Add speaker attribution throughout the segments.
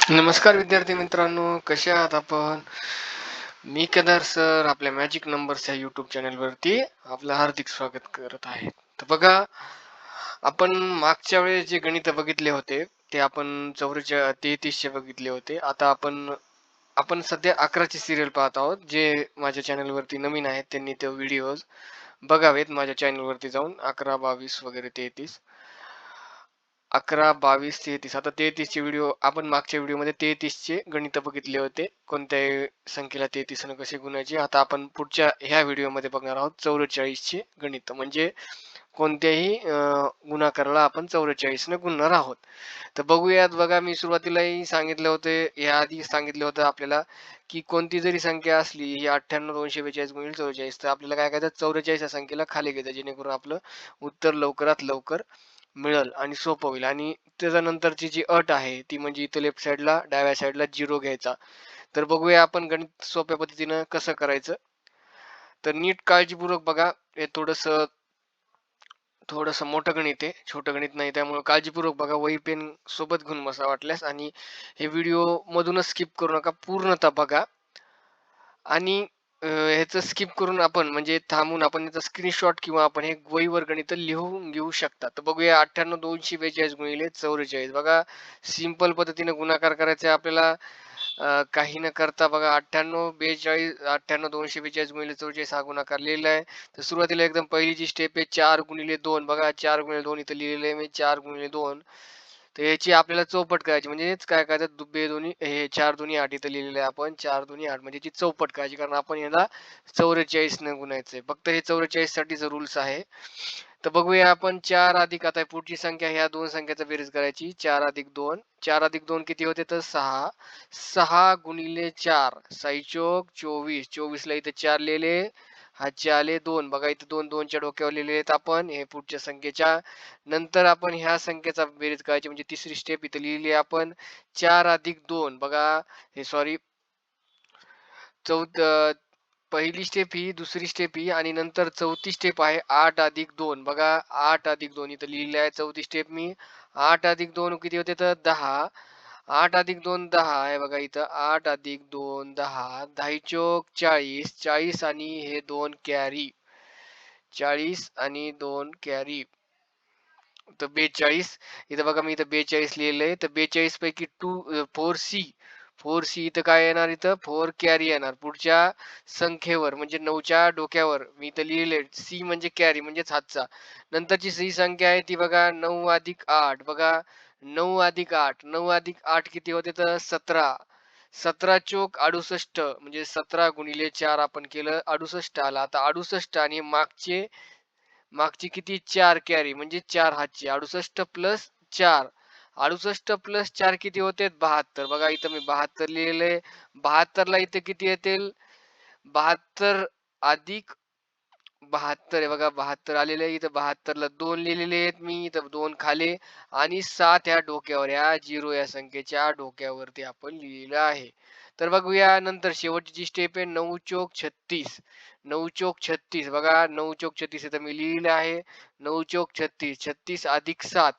Speaker 1: नमस्कार विद्यार्थी मित्रांनो, कसे आहात आपण? मी केदार सर आपल्या मॅजिक नंबर्स या यूट्यूब चॅनलवरती आपलं हार्दिक स्वागत करत आहे. तर बघा, आपण मागच्या वेळेस जे गणित बघितले होते, ते आपण 33 बघितले होते. आता आपण आपण सध्या 11ची सीरियल पाहत आहोत. जे माझ्या चॅनलवरती नवीन आहेत त्यांनी ते व्हिडिओज बघावेत माझ्या चॅनलवरती जाऊन 11, 22 वगैरे 33. 11, 22, 33. आता 33 चे व्हिडिओ आपण मागच्या व्हिडिओमध्ये 33 चे गणित बघितले होते. कोणत्याही संख्येला 33 ने कसे गुणायचे. आता आपण पुढच्या ह्या व्हिडिओमध्ये बघणार आहोत 44 चे गणित. म्हणजे कोणत्याही गुणाकाराला आपण 44 ने गुणणार आहोत. तर बघूयात. बघा, मी सुरुवातीलाही सांगितलं होतं, याआधी सांगितलं होतं आपल्याला, की कोणती जरी संख्या असली, ही 98, 242 गुणिले 44, तर आपल्याला काय करायचं, 44 या संख्येला खाली घ्यायचं, जेणेकरून आपलं उत्तर लवकरात लवकर मिळेल आणि सोपं होईल. आणि त्याच्यानंतरची जी अट आहे ती म्हणजे इथं लेफ्ट साईडला डाव्या साईडला 0 घ्यायचा. तर बघूया आपण गणित सोप्या पद्धतीनं कसं करायचं. तर नीट काळजीपूर्वक बघा. हे थोडंसं मोठं गणित आहे, छोटं गणित नाही. त्यामुळे काळजीपूर्वक बघा, वही पेन सोबत घेऊन बसा वाटल्यास. आणि हे व्हिडिओ मधूनच स्किप करू नका, पूर्णतः बघा. आणि ह्याचं स्किप करून आपण म्हणजे थांबून आपण याचा स्क्रीनशॉट किंवा आपण हे वहीवर गणित लिहून घेऊ शकता. तर बघूया, 98, 242 गुणिले 44. बघा, सिंपल पद्धतीने गुणाकार करायचा आहे आपल्याला. काही न करता बघा, 98, 42, 98, 242 गुणिले 44 हा गुणाकार लिहिलेला आहे. तर सुरुवातीला एकदम पहिली जी स्टेप आहे, 4 गुणिले 2. बघा, 4 गुणिले 2 इथं लिहिलेलं आहे मी, 4 गुणिले 2. तर याची आपल्याला चौपट करायची. म्हणजेच काय करायचं, दुब्बे दोन्ही हे 4 दोन्ही 8 इथं लिहिलेलं आहे आपण, 4 दोन्ही 8, म्हणजे याची चौपट करायची. कारण आपण याला 44 न गुणायचंय. फक्त हे 44 साठीच रूल्स आहे. तर बघूया आपण. 4 अधिक, आता पुढची संख्या, ह्या दोन संख्याचा बेरीज करायची. 4 अधिक 2, 4 अधिक 2 किती होते, तर 6. 6 गुणिले 4, 6 चोक 24. 24 ला इथे 4 लिहिले, हातचे आले 2. बघा, इथे 2 2च्या डोक्यावर लिहिले आहेत आपण. हे पुढच्या संख्येच्या नंतर आपण ह्या संख्येचा बेरीज करायची, म्हणजे तिसरी स्टेप इथे लिहिली आहे आपण. 4 अधिक 2. बघा, हे सॉरी, चौथ पहिली स्टेप ही, दुसरी स्टेप ही, आणि नंतर चौथी स्टेप आहे 8 अधिक 2. बघा, 8 अधिक 2 इथं लिहिलेलं आहे. चौथी स्टेप मी, 8 अधिक 2 किती होते, तर 10. 8 अधिक 2 10 आहे. बघा इथं 8 अधिक 2 10. 10 चोक 40. 40 आणि हे 2 कॅरी. 40 आणि 2 कॅरी, तर 42. इथं बघा, मी इथं 42 लिहिलंय. तर 42 पैकी 4 सी, 4 सी इथं काय येणार, इथं 4 कॅरी येणार पुढच्या संख्येवर, म्हणजे 9च्या डोक्यावर. मी इथं लिहिले सी म्हणजे कॅरी, म्हणजेच हातचा. नंतरची सी संख्या आहे ती बघा, 9 अधिक 8. बघा, 9 अधिक 8, 9 अधिक 8 किती होते, तर 17. 17 चोक 68, म्हणजे 17 गुणिले 4 आपण केलं, 68 आला. आता 68 आणि मागची किती, 4 कॅरी, म्हणजे 4 हातची. 68 प्लस 4, 68 प्लस 4 किती होते, 72. बघा, इथं मी 72 लिहिलेले. 72 ला इथे किती येतील, 72 अधिक 72 आहे. बघा, 72 आलेले आहे. इथं 72 ला 2 लिहिलेले आहेत मी, इथं 2 खाले, आणि 7 ह्या डोक्यावर, ह्या 0 या संख्येच्या डोक्यावरती आपण लिहिलेलं आहे. तर बघूया नंतर शेवटची जी स्टेप आहे, 9 चोक 36. 9 चोक 36. बघा, 9 चोक 36 इथं मी लिहिलेलं आहे. 9 चोक 36. 36 अधिक 7.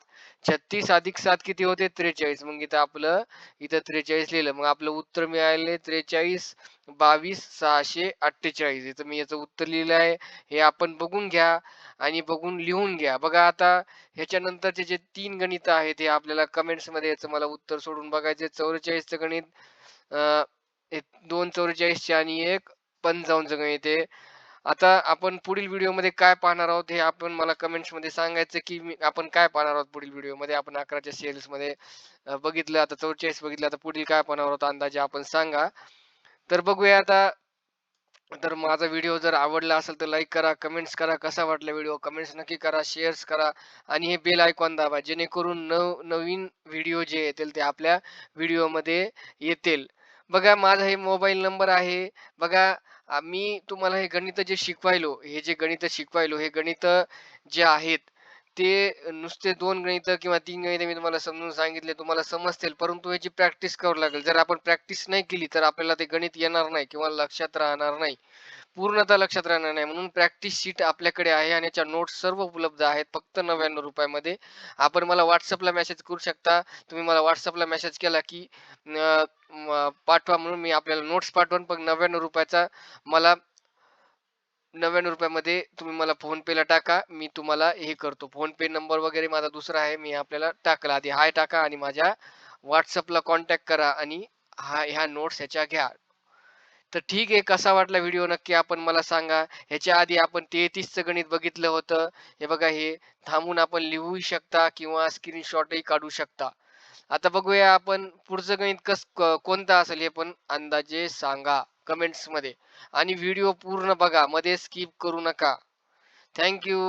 Speaker 1: 36 अधिक 7 किती होते, 43. मग इथं 43 लिहिलं. मग आपलं उत्तर मिळाले 43, 22, 648. इथं मी याचं उत्तर लिहिलं आहे. हे आपण बघून घ्या आणि बघून लिहून घ्या. बघा, आता ह्याच्यानंतरचे जे 3 गणित आहेत, हे आपल्याला कमेंट्स मध्ये याचं मला उत्तर सोडून बघायचे. 44चं गणित, अं, 2 44 आणि 1 55चं गणित आहे. आता आपण पुढील व्हिडिओमध्ये काय पाहणार आहोत, हे आपण मला कमेंट्स मध्ये सांगायचं, की आपण काय पाहणार आहोत पुढील व्हिडिओमध्ये. आपण 11च्या सेल्स मध्ये बघितलं, आता 44 बघितलं, आता पुढील काय पाहणार आहोत अंदाजे आपण सांगा. तर बघूया आता. तर माझा व्हिडिओ जर आवडला असेल तर लाईक करा, कमेंट्स करा, कसा वाटला व्हिडिओ कमेंट्स नक्की करा, शेअर्स करा, आणि हे बेल आयकॉन दाबा, जेणेकरून नवीन व्हिडिओ जे येतील ते आपल्या व्हिडिओमध्ये येतील. बघा, माझा हे मोबाईल नंबर आहे. बघा, मी तुम्हाला हे गणित जे शिकवायलो, हे जे गणित शिकवायलो, हे गणित जे आहेत ते नुसते 2 गणितं किंवा 3 गणितं मी तुम्हाला समजून सांगितले, तुम्हाला समजतील, परंतु याची प्रॅक्टिस करावी लागेल. जर आपण प्रॅक्टिस नाही केली, तर आपल्याला ते गणित येणार नाही किंवा लक्षात राहणार नाही. पूर्णतः लक्षात राहणार नाही. म्हणून प्रॅक्टिस शीट आपल्याकडे आहे आणि याच्या नोट्स सर्व उपलब्ध आहेत फक्त ₹99 मध्ये. आपण मला WhatsAppला मेसेज करू शकता. तुम्ही मला WhatsAppला मेसेज केला, की पाठवा म्हणून मी आपल्याला नोट्स पाठवेन. पण ₹99 चा मला ₹99 मध्ये तुम्ही मला फोनपेला टाका. मी तुम्हाला हे करतो. फोनपे नंबर वगैरे माझा दुसरा आहे. मी आपल्याला टाकला. आधी हाय टाका आणि माझ्या WhatsAppला कॉन्टॅक्ट करा आणि ह्या नोट्स ह्याच्या घ्या. तर ठीक आहे. कसा वाटला व्हिडिओ नक्की आपण मला सांगा. ह्याच्या आधी आपण 33चं गणित बघितलं होतं. हे बघा हे थांबून आपण लिहूही शकता किंवा स्क्रीनशॉटही काढू शकता. आता बघूया आपण पुढचं गणित कोणतं असेल हे पण अंदाजे सांगा कमेंट्समध्ये आणि व्हिडिओ पूर्ण बघा. मध्ये स्किप करू नका. Thank you.